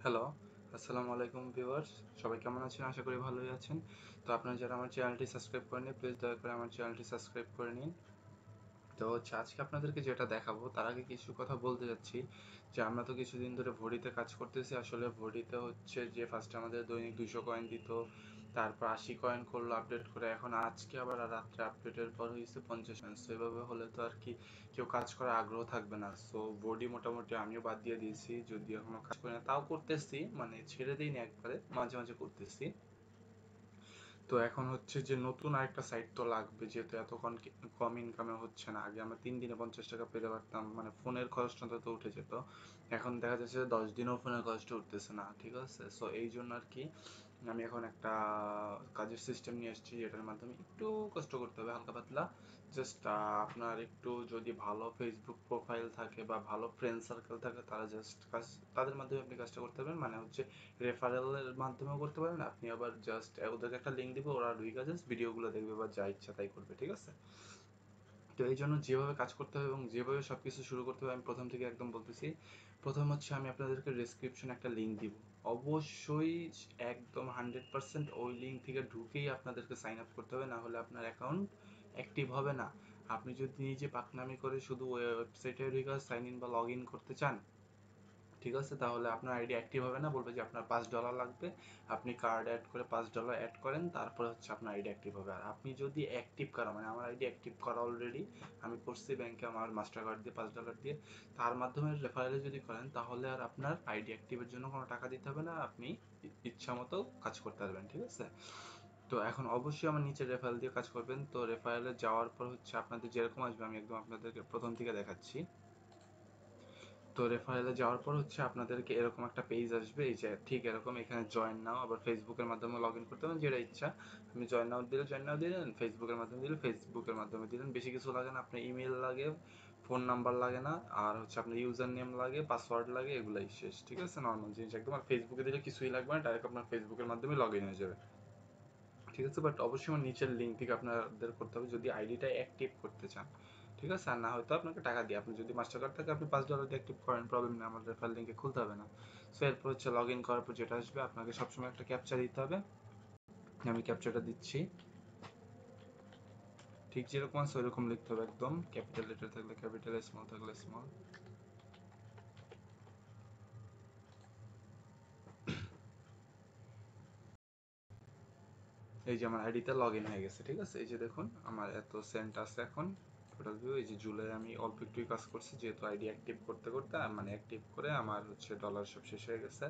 Hello, আসসালামু আলাইকুম viewers. সবাই কেমন আছেন? আশা করি ভালোই আছেন। তো আপনারা যারা আমার চ্যানেলটি সাবস্ক্রাইব করেননি, প্লিজ দয়া করে আমার চ্যানেলটি সাবস্ক্রাইব করে নিন। তো হচ্ছে আজকে আপনাদেরকে যেটা দেখাবো তার আগে কিছু কথা বলতে যাচ্ছি যে আমরা তো কিছুদিন ধরে ভরিতে কাজ করতেছি। আসলে ভরিতে হচ্ছে যে ফার্স্টে আমাদের দৈনিক 200 কয়েন দিত, তারপর 80 কয়েন করলো আপডেট করে, এখন আজকে আবার রাত্রে আপডেটের পর হয়েছে 50 কয়েন। সো এভাবে হলে তো আর কি কেউ কাজ করার আগ্রহ থাকবে না। সো বডি মোটামুটি আমিও বাদ দিয়ে দিয়েছি, যদি এখনো কাজ করি না তাও করতেছি, মানে ছেড়ে দিইনি একবারে, মাঝে মাঝে করতেছি। তো এখন হচ্ছে যে নতুন আরেকটা সাইট তো লাগবে, যেহেতু এত কম ইনকামে হচ্ছে না। আগে আমরা 3 দিনে 50 টাকা পেতে পারতাম, মানে ফোনের খরচটা তো উঠে যেত। এখন দেখা যাচ্ছে যে 10 দিনেও ফোনের খরচটা উঠতেছে না, ঠিক আছে। সো এই জন্য আর কি আমি এখন একটা কাজের সিস্টেম নিয়ে এসেছি, যেটার মাধ্যমে একটু কষ্ট করতে হবে হালকা পাতলা। জাস্ট আপনার একটু যদি ভালো ফেসবুক প্রোফাইল থাকে বা ভালো ফ্রেন্ড সার্কেল থাকে, তারা জাস্ট কাজ, তাদের মাধ্যমে আপনি কাজটা করতে পারবেন। মানে হচ্ছে রেফারেলের মাধ্যমেও করতে পারেন আপনি, আবার জাস্ট ওদেরকে একটা লিঙ্ক দিবে, ওরা ঢুইকা জাস্ট ভিডিওগুলো দেখবে বা যা ইচ্ছা তাই করবে, ঠিক আছে। তো এই জন্য যেভাবে কাজ করতে হবে এবং যেভাবে সব কিছু শুরু করতে হবে আমি প্রথম থেকে একদম বলতেছি। প্রথম হচ্ছে আমি আপনাদেরকে ডেসক্রিপশনে একটা লিঙ্ক দিব, অবশ্যই একদম 100% ওই লিঙ্ক থেকে ঢুকেই আপনাদেরকে সাইন আপ করতে হবে, না হলে আপনার অ্যাকাউন্ট অ্যাক্টিভ হবে না। আপনি যদি নিজে পাকনামি করে শুধু ওয়েবসাইটে ঢুকে সাইন ইন বা লগ ইন করতে চান, ঠিক আছে, তাহলে আপনার আইডি অ্যাক্টিভ হবে না। বলবে যে আপনার $5 লাগবে, আপনি কার্ড অ্যাড করে $5 অ্যাড করেন, তারপরে হচ্ছে আপনার আইডি অ্যাক্টিভ হবে। আর আপনি যদি অ্যাক্টিভ করা, মানে আমার আইডি অ্যাক্টিভ করা অলরেডি, আমি করছি ব্যাংকে আমার মাস্টার কার্ড দিয়ে $5 দিয়ে, তার মাধ্যমে রেফারেলে যদি করেন তাহলে আর আপনার আইডি অ্যাক্টিভের জন্য কোনো টাকা দিতে হবে না, আপনি ইচ্ছা মতো কাজ করতে পারবেন, ঠিক আছে। তো এখন অবশ্যই আমার নিচে রেফারেল দিয়ে কাজ করবেন। তো রেফারেলে যাওয়ার পর হচ্ছে আপনাদের যেরকম আসবে আমি একদম আপনাদেরকে প্রথম থেকে দেখাচ্ছি। তো রেফারেলে যাওয়ার পর হচ্ছে আপনাদেরকে এরকম একটা পেজ আসবে, এই যে ঠিক এরকম, এখানে জয়েন নাও, আবার ফেসবুকের মাধ্যমে লগ ইন করতে পারেন, যেটা ইচ্ছা। আপনি জয়েন নাও দিলে জয়েন নাও দিলেন, ফেসবুকের মাধ্যমে দিলে ফেসবুকের মাধ্যমে দিলেন, বেশি কিছু লাগে না। আপনার ইমেল লাগে, ফোন নাম্বার লাগে না, আর হচ্ছে আপনার ইউজার নেম লাগে, পাসওয়ার্ড লাগে, এগুলাই শেষ, ঠিক আছে, নর্মাল জিনিস একদম। আর ফেসবুকে দিলে কিছুই লাগবে না, ডাইরেক্ট আপনার ফেসবুকের মাধ্যমে লগ ইন হয়ে যাবে, ঠিক আছে। বাট অবশ্যই আমার নিচের লিঙ্ক থেকে আপনাদের করতে হবে যদি আইডিটা অ্যাক্টিভ করতে চান, ঠিক আছে। আর না হয়তো আপনাকে টাকা দিয়ে, আপনি যদি মাস্টার কার্ড থাকে আপনি $5 দিয়ে অ্যাক্টিভ করেন, প্রবলেম নেই, আমার রেফার লিঙ্কে খুলতে হবে না। সো এরপর হচ্ছে লগ ইন করার পর যেটা আসবে, আপনাকে সবসময় একটা ক্যাপচা দিতে হবে। আমি ক্যাপচাটা দিচ্ছি, ঠিক যেরকম আছে ওইরকম লিখতে হবে, একদম ক্যাপিটাল লেটার থাকলে ক্যাপিটাল, স্মল থাকলে স্মল। এই যে আমার আইডিতে লগ ইন হয়ে গেছে, ঠিক আছে। এই যে দেখুন আমার এত সেন্ট আছে এখন টোটাল ভিউ। এই যে জুলাই আমি অল্প একটুই কাজ করছি, যেহেতু আইডি অ্যাক্টিভ করতে করতে মানে অ্যাক্টিভ করে আমার হচ্ছে ডলার সব শেষ হয়ে গেছে।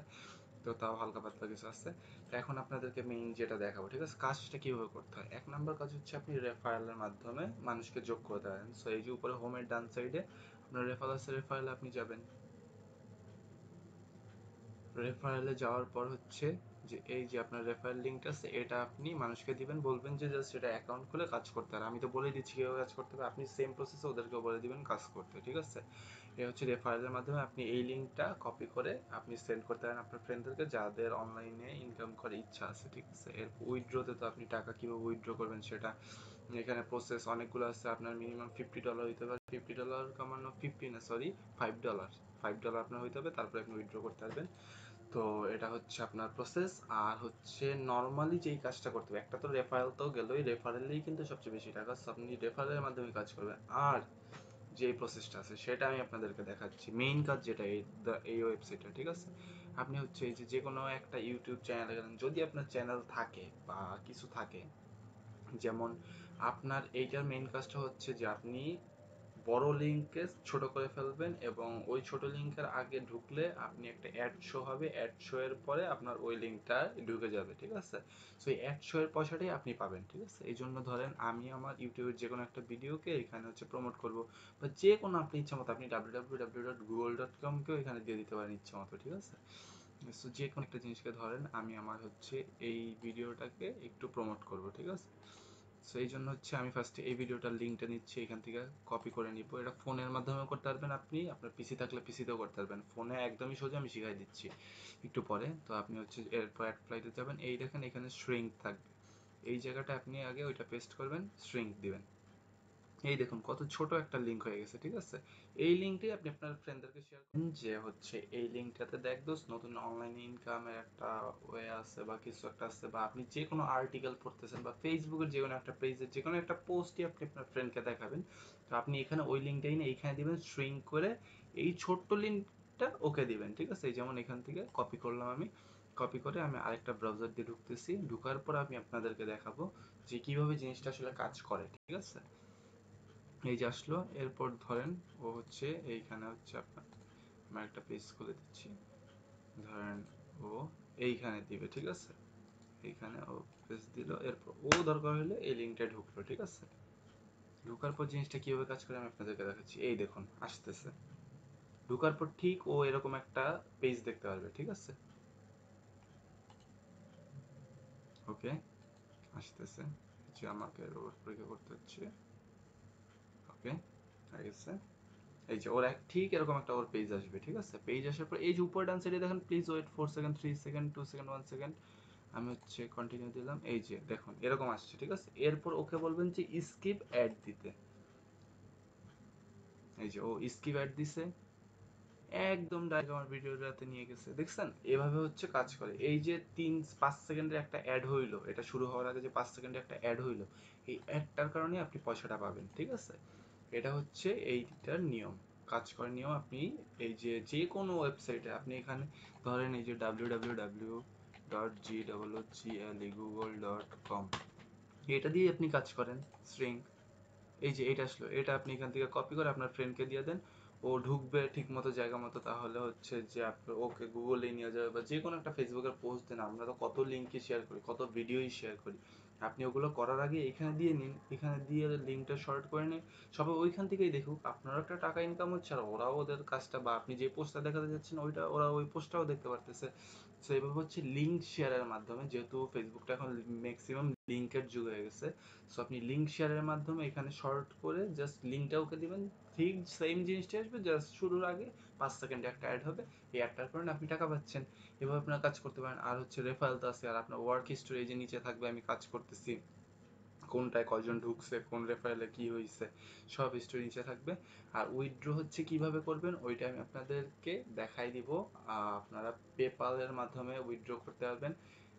তো তাও হালকা পাতলা কিছু আছে। তো এখন আপনাদেরকে মেইন যেটা দেখাবো, ঠিক আছে, কাজটা কিভাবে করতে হয়। 1 নম্বর কাজ হচ্ছে আপনি রেফারেলের মাধ্যমে মানুষকে যোগ করতে পারেন। সো এই যে উপরে হোমের ডান সাইডে আপনার রেফারেল আছে, রেফারেলে আপনি যাবেন। রেফারেলে যাওয়ার পর হচ্ছে যে এই যে আপনার রেফারেল লিঙ্কটা আছে, এটা আপনি মানুষকে দিবেন, বলবেন যে জাস্ট এটা অ্যাকাউন্ট খুলে কাজ করতে। আর আমি তো বলে দিচ্ছি কিভাবে কাজ করতে হবে, আপনি সেম প্রসেসে ওদেরকেও বলে দিবেন কাজ করতে, ঠিক আছে। এ হচ্ছে রেফারেলের মাধ্যমে আপনি এই লিঙ্কটা কপি করে আপনি সেন্ড করতে পারেন আপনার ফ্রেন্ডদেরকে যাদের অনলাইনে ইনকাম করার ইচ্ছা আছে, ঠিক আছে। এর উইথড্রোতে তো আপনি টাকা কীভাবে উইথড্র করবেন সেটা এখানে প্রসেস অনেকগুলো আছে। আপনার মিনিমাম $50 হইতে পারে, $50 কামানো, 50 না সরি, $5, $5 আপনার হইতে হবে, তারপরে আপনি উইথড্র করতে পারবেন। তো এটা হচ্ছে আপনার প্রসেস। আর হচ্ছে নর্মালি যেই কাজটা করতে হবে, একটা তো রেফারেল তো গেলোই, রেফারেলেই কিন্তু সবচেয়ে বেশি টাকা, আপনি রেফারেলের মাধ্যমে কাজ করবেন। আর যে প্রসেসটা আছে সেটা আমি আপনাদেরকে দেখাচ্ছি, মেইন কাজ যেটা এই ওয়েবসাইটটা, ঠিক আছে। আপনি হচ্ছে এই যে কোনো একটা ইউটিউব চ্যানেলে গেলেন, যদি আপনার চ্যানেল থাকে বা কিছু থাকে, যেমন আপনার এইটার মেইন কাজটা হচ্ছে যে আপনি বড় লিঙ্ককে ছোট করে ফেলবেন, এবং ওই ছোট লিঙ্কের আগে ঢুকলে আপনি একটা অ্যাড শো হবে, অ্যাড শো এর পরে আপনার ওই লিঙ্কটা ঢুকে যাবে, ঠিক আছে। সো এই অ্যাড শো এর পয়সাটাই আপনি পাবেন, ঠিক আছে। এই জন্য ধরেন আমি আমার ইউটিউবের যে কোনো একটা ভিডিওকে এখানে হচ্ছে প্রমোট করব, বা যে কোনো আপনি ইচ্ছা মতো আপনি www.google.com কেও এখানে দিয়ে দিতে পারেন ইচ্ছা মতো, ঠিক আছে। সো যে কোনো একটা জিনিসকে ধরেন আমি আমার হচ্ছে এই ভিডিওটাকে একটু প্রমোট করব, ঠিক আছে। সো এই জন্য হচ্ছে আমি ফার্স্টে এই ভিডিওটার লিঙ্কটা নিচ্ছি, এখান থেকে কপি করে নিব। এটা ফোনের মাধ্যমেও করতে পারবেন আপনি, আপনার পিসি থাকলে পিসিতেও করতে পারবেন, ফোনে একদমই সোজা, আমি শিখাই দিচ্ছি একটু পরে। তো আপনি হচ্ছে এরপর অ্যাপ্লাইতে যাবেন, এই দেখেন এখানে শ্রিঙ্ক থাকবে, এই জায়গাটা আপনি আগে ওইটা পেস্ট করবেন, শ্রিঙ্ক দিবেন। এই দেখুন কত ছোট একটা লিঙ্ক হয়ে গেছে, ঠিক আছে। এই লিঙ্কটি আপনি আপনার ফ্রেন্ডদেরকে শেয়ার করুন যে হচ্ছে এই লিঙ্কটাতে দেখ দোস্ত, নতুন অনলাইন ইনকামের একটা ওয়ে আছে বা কিছু একটা আছে, বা আপনি যে কোনো আর্টিকেল পড়তেছেন বা ফেসবুকের যে কোনো একটা পেজের যে কোনো একটা পোস্টই আপনি আপনার ফ্রেন্ডকে দেখাবেন। তো আপনি এখানে ওই লিঙ্কটাই না এইখানে দিবেন, শ্রিঙ্ক করে এই ছোট্ট লিঙ্কটা ওকে দিবেন, ঠিক আছে? এই যেমন এখান থেকে কপি করলাম, আমি কপি করে আমি আরেকটা ব্রাউজার দিয়ে ঢুকতেছি, ঢুকার পর আমি আপনাদেরকে দেখাবো যে কিভাবে জিনিসটা আসলে কাজ করে, ঠিক আছে? এই যে আসলো, এরপর ধরেন ও হচ্ছে এইখানে হচ্ছে আপনার, আমি একটা পেজ খুলে দিচ্ছি, ধরেন ও এইখানে দিবে, ঠিক আছে? এইখানে ও পেজ দিল, এরপর ও দরকার হলে এই লিঙ্কটা ঢুকলো, ঠিক আছে? ঢুকার পর জিনিসটা কিভাবে কাজ করে আমি আপনাদেরকে দেখাচ্ছি। এই দেখুন আসতেছে, ঢুকার পর ঠিক ও এরকম একটা পেজ দেখতে পারবে, ঠিক আছে? ওকে, আসতেছে, যে আমাকে রোবট পরীক্ষা করতে হচ্ছে। ওকে, হয়ে গেছে। এই যে ওর ঠিক এরকম একটা ওর পেজ আসবে, ঠিক আছে? পেজ আসার পর এই যে উপর ডান সাইডে দেখেন, please wait 4 second, 3 second, 2 second, 1 second, আমি হচ্ছে কন্টিনিউ দিলাম। এই যে দেখুন এরকম আসছে, ঠিক আছে? এরপর ওকে বলবেন যে স্কিপ অ্যাড দিতে। এই যে ও স্কিপ অ্যাড দিছে, একদম ডাইরেক্ট আমার ভিডিওটাতে নিয়ে গেছে, দেখছেন? এভাবে হচ্ছে কাজ করে। এই যে 5 সেকেন্ডের একটা অ্যাড হইলো, এটা শুরু হওয়ার আগে যে 5 সেকেন্ডের একটা অ্যাড হইলো, এই অ্যাডটার কারণে আপনি পয়সাটা পাবেন, ঠিক আছে? এটা হচ্ছে এইটার নিয়ম, কাজ করার নিয়ম। আপনি এই যে যে কোনো ওয়েবসাইটে আপনি এখানে ধরেন এই যে www.google.com, এটা দিয়ে আপনি কাজ করেন, স্ট্রিং। এই যে এটা আসলো, এটা আপনি এখান থেকে কপি করে আপনার ফ্রেন্ডকে দিয়ে দেন, ও ঢুকবে ঠিক মতো জায়গা মতো, তাহলে হচ্ছে যে আপনার ওকে গুগলে নিয়ে যাবে, বা যে কোনো একটা ফেসবুকের পোস্ট দেন, আমরা তো কত লিঙ্কই শেয়ার করি, কত ভিডিওই শেয়ার করি। আপনি ওগুলো করার আগে এখানে দিয়ে নিন, এখানে দিয়ে লিঙ্কটা শর্ট করে নিন, সবাই ওইখান থেকেই দেখুক, আপনারও একটা টাকা ইনকাম হচ্ছে আর ওরাও ওদের কাজটা, বা আপনি যে পোস্টটা দেখাতে যাচ্ছেন ওইটা ওরা ওই পোস্টটাও দেখতে পারতেছে। সো এইভাবে হচ্ছে লিঙ্ক শেয়ারের মাধ্যমে, যেহেতু ফেসবুকটা এখন ম্যাক্সিমাম লিঙ্কের যুগ হয়ে গেছে, সো আপনি লিঙ্ক শেয়ারের মাধ্যমে এখানে শর্ট করে জাস্ট লিঙ্কটা ওকে দিবেন, ঠিক সেম জিনিসটা আসবে, জাস্ট শুরুর আগে 5 সেকেন্ডে একটা অ্যাড হবে, এই অ্যাডটার কারণে আপনি টাকা পাচ্ছেন। এভাবে আপনার কাজ করতে পারেন। আর হচ্ছে রেফারেল তো আছে, আর আপনার ওয়ার্ক হিস্টোরি যে নিচে থাকবে, আমি কাজ করতেছি, কোনটায় কয়জন ঢুকছে, কোন রেফারেলে কি হয়েছে, সব হিস্টোরি নিচে থাকবে। আর উইথড্র হচ্ছে কিভাবে করবেন ওইটা আমি আপনাদেরকে দেখাই দিব। আপনারা পেপালের মাধ্যমে উইথড্র করতে পারবেন,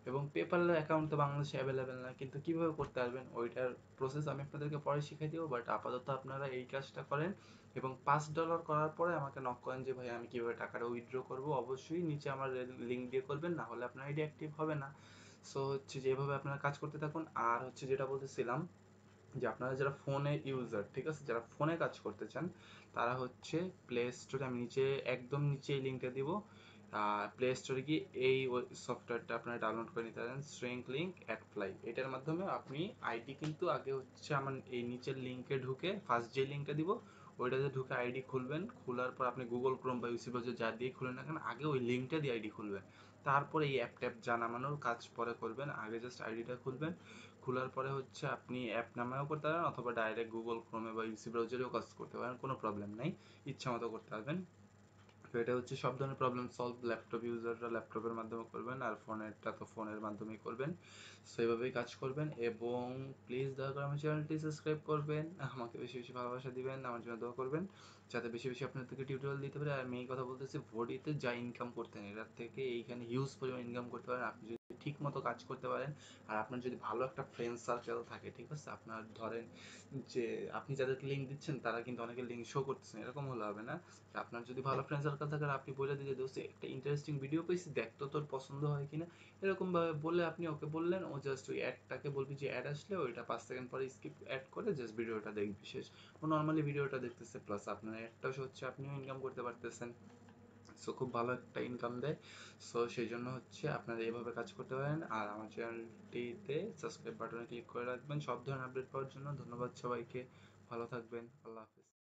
এবং পেপালের অ্যাকাউন্ট তো বাংলাদেশে অ্যাভেলেবেল না, কিন্তু কিভাবে করতে পারবেন ওইটার প্রসেস আমি আপনাদেরকে পরে শিখাই দিব। বাট আপাতত আপনারা এই কাজটা করেন, এবং $5 করার পরে আমাকে নক করেন যে ভাই আমি কিভাবে টাকাটা উইথড্র করব। অবশ্যই নিচে আমার লিঙ্ক দিয়ে করবেন, না হলে আপনার আইডি অ্যাক্টিভ হবে না। সো হচ্ছে যেভাবে আপনারা কাজ করতে থাকুন। আর হচ্ছে যেটা বলতেছিলাম, যে আপনারা যারা ফোনে ইউজার, ঠিক আছে, যারা ফোনে কাজ করতে চান, তারা হচ্ছে প্লে স্টোরে, আমি নিচে একদম নিচে এই লিঙ্কটা দিব, প্লে স্টোরে গিয়ে এই সফটওয়্যারটা আপনারা ডাউনলোড করে নিতে পারেন, স্ট্রিং লিঙ্ক অ্যাডফ্লাই। এটার মাধ্যমে আপনি আইডি কিন্তু আগে হচ্ছে আমার এই নিচের লিঙ্কে ঢুকে ফার্স্ট যে লিঙ্কটা দিব ওইটাতে ঢুকে আইডি খুলবেন। খোলার পর আপনি গুগল ক্রোম বা ইউসি ব্রাউজার যা দিয়ে খুলেন না কেন, আগে ওই লিঙ্কটা দিয়ে আইডি খুলবেন। তারপরে এই অ্যাপ ট্যাপ যা নামানোর কাজ পরে করবেন, আগে জাস্ট আইডিটা খুলবেন। খোলার পরে হচ্ছে আপনি অ্যাপ নামায়ও করতে পারেন, অথবা ডাইরেক্ট গুগল ক্রোমে বা ইউসি ব্রাউজারেও কাজ করতে পারেন, কোনো প্রবলেম নাই, ইচ্ছা মতো করতে পারবেন। তো এটা হচ্ছে সব ধরনের প্রবলেম সলভ ল্যাপটপ ইউজাররা ল্যাপটপের মাধ্যমে করবেন, আর ফোনেরটা তো ফোনের মাধ্যমেই করবেন। সো এইভাবেই কাজ করবেন, এবং প্লিজ দয়া করে আমার চ্যানেলটি সাবস্ক্রাইব করবেন, আমাকে বেশি বেশি ভালোবাসা দিবেন, আমার জন্য দোয়া করবেন যাতে বেশি বেশি আপনাদেরকে টিউটোরিয়াল দিতে পারে। আর আমি এই কথা বলতেছি, ভোডিতে যা ইনকাম করতেন এটার থেকে এইখানে হিউজ পরিমাণ ইনকাম করতে পারেন আপনি যদি ঠিক মতো কাজ করতে পারেন। আর আপনার যদি ভালো একটা ফ্রেন্ড সার্কেল থাকে, ঠিক আছে, আপনার ধরেন যে আপনি যাদেরকে লিঙ্ক দিচ্ছেন তারা কিন্তু অনেকে লিঙ্ক শো করতেছেন, এরকম হলে হবে না। আপনার যদি ভালো ফ্রেন্ড সার্কেল থাকে আর আপনি বলে দিলে দোস্ত একটা ইন্টারেস্টিং ভিডিও পেয়েছি, দেখ তো তোর পছন্দ হয় কিনা, এরকম ভাবে বলে আপনি ওকে বললেন, ও জাস্ট ওই অ্যাডটাকে বলবি যে অ্যাড আসলে ওইটা 5 সেকেন্ড পরে স্কিপ অ্যাড করে জাস্ট ভিডিওটা দেখবি, শেষ। ও নর্মালি ভিডিওটা দেখতেছে, প্লাস আপনার অ্যাডটাও হচ্ছে, আপনিও ইনকাম করতে পারতেছেন। সো খুব ভালো একটা ইনকাম দেয়। সো সেই জন্য হচ্ছে আপনারা এইভাবে কাজ করতে পারেন। আর আমার চ্যানেলটিতে সাবস্ক্রাইব বাটনে ক্লিক করে রাখবেন সব ধরনের আপডেট পাওয়ার জন্য। ধন্যবাদ সবাইকে, ভালো থাকবেন, আল্লাহ হাফেজ।